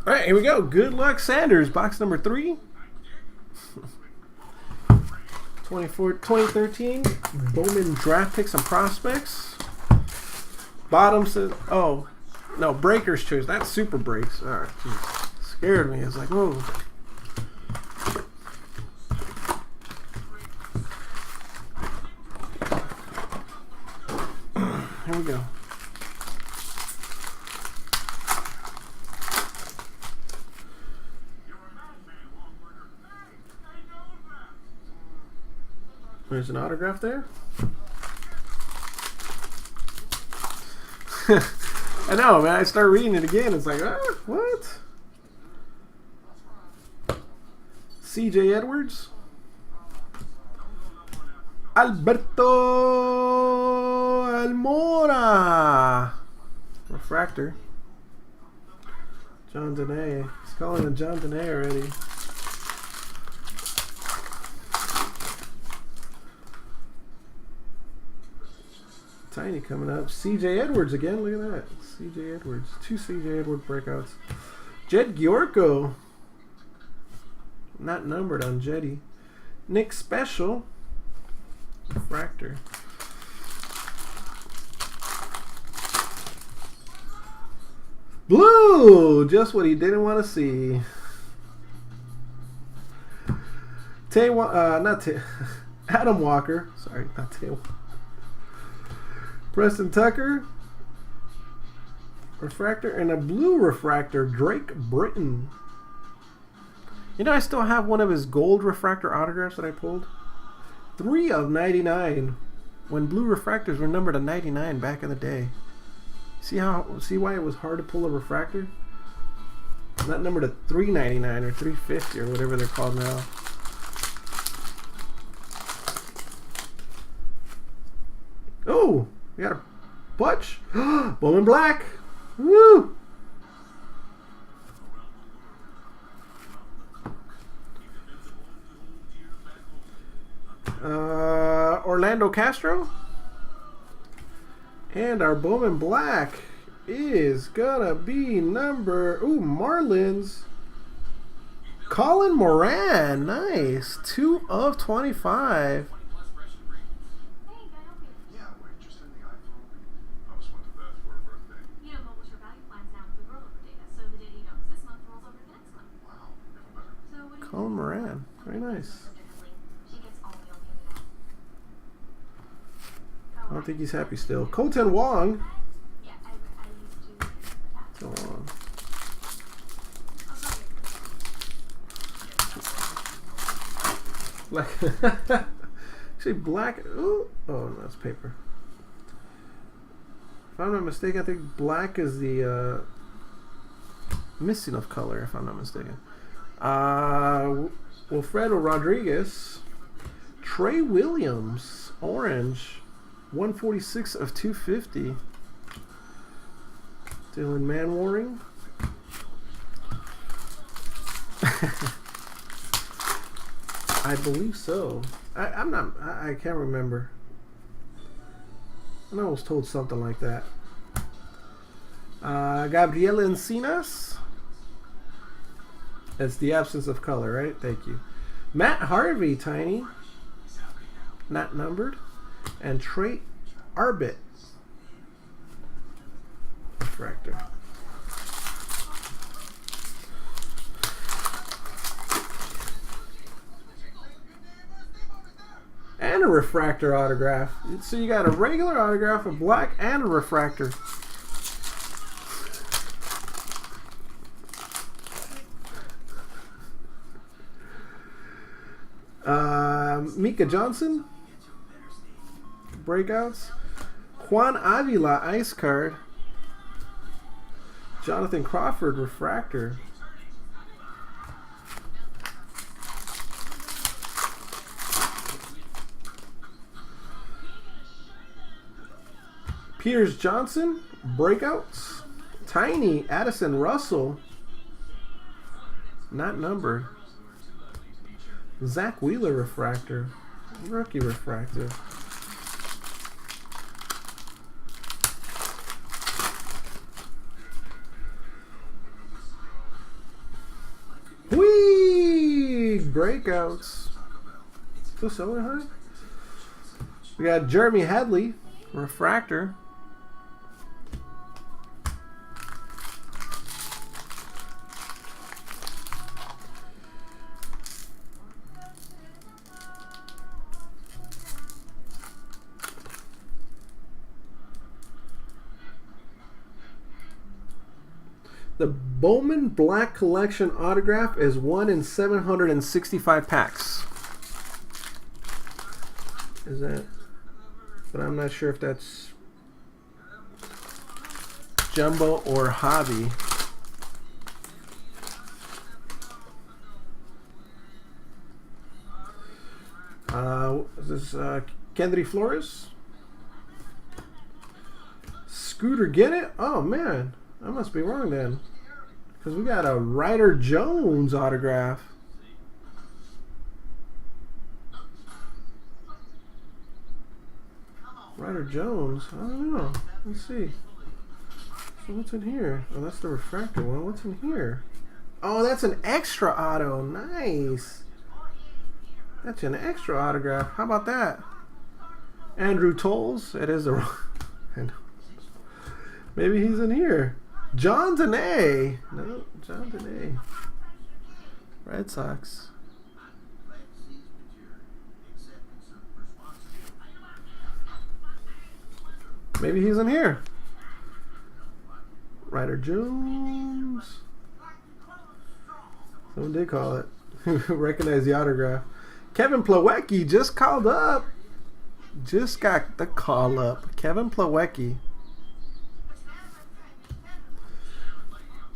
All right, here we go. Good luck, Sanders. Box number 3. 2013 Bowman draft picks and prospects. Bottom says, oh, no, breaker's choice. That's super breaks. All right, geez. Scared me. It's like, whoa. Here we go. There's an autograph there. I know, man. I start reading it again. It's like, what? C.J. Edwards. Alberto Almora. Refractor. John Dene. He's calling it John Dene already. Tiny coming up. C.J. Edwards again. Look at that. C.J. Edwards. 2 C.J. Edwards breakouts. Jed Giorco. Not numbered on Jetty. Nick Special. Refractor. Blue! Just what he didn't want to see. Adam Walker. Sorry, not Tay. Preston Tucker, refractor, and a blue refractor, Drake Britton. You know, I still have one of his gold refractor autographs that I pulled. 3 of 99, when blue refractors were numbered to 99 back in the day. See why it was hard to pull a refractor? Not numbered to 399 or 350 or whatever they're called now. Oh! We got a Butch. Bowman Black. Woo! Orlando Castro. And our Bowman Black is gonna be number Marlins. Colin Moran. Nice. 2 of 25. Colin Moran. Very nice. I don't think he's happy still. Colton Wong. Black. Actually, black. Ooh. Oh, no, that's paper. If I'm not mistaken, I think black is the missing of color, if I'm not mistaken. Wilfredo Rodriguez, Trey Williams, orange, 146 of 250. Dylan Manwaring. I believe so. I can't remember. I was told something like that. Gabriel Encinas. It's the absence of color, right? Thank you. Matt Harvey, Tiny. Not numbered. And Trey Arbit. Refractor. And a refractor autograph. So you got a regular autograph, a black, and a refractor. Mika Johnson, breakouts. Juan Avila, ice card. Jonathan Crawford, refractor. Piers Johnson, breakouts. Tiny, Addison Russell, not numbered. Zach Wheeler, refractor. Rookie refractor. breakouts. Still selling high? We got Jeremy Hadley, refractor. The Bowman Black Collection autograph is 1 in 765 packs. Is that? But I'm not sure if that's jumbo or hobby. Is this Kendry Flores? Scooter get it? Oh man, I must be wrong then, because we got a Ryder Jones autograph. Ryder Jones. I don't know. Let's see. So what's in here? Oh, that's the refractor one. What's in here? Oh, that's an extra auto. Nice. That's an extra autograph. How about that? Andrew Tolles. It is a. Maybe he's in here. John Dene. No, John Dene. Red Sox. Maybe he's in here. Ryder Jones. Someone did call it. Recognize the autograph. Kevin Plawecki just called up. Just got the call up. Kevin Plawecki.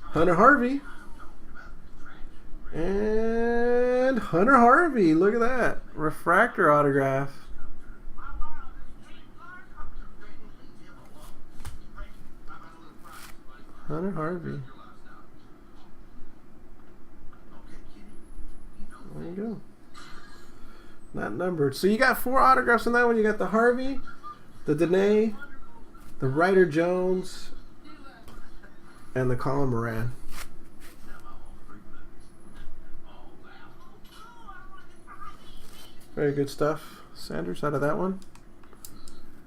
Hunter Harvey. And Hunter Harvey. Look at that. Refractor autograph. Hunter Harvey. There you go. Not numbered. So you got 4 autographs on that one. You got the Harvey, the Dene, the Ryder Jones, and the Colin Moran. Very good stuff. Sanders out of that one.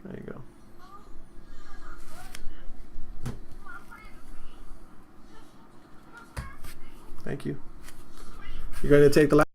There you go. Thank you. You're going to take the last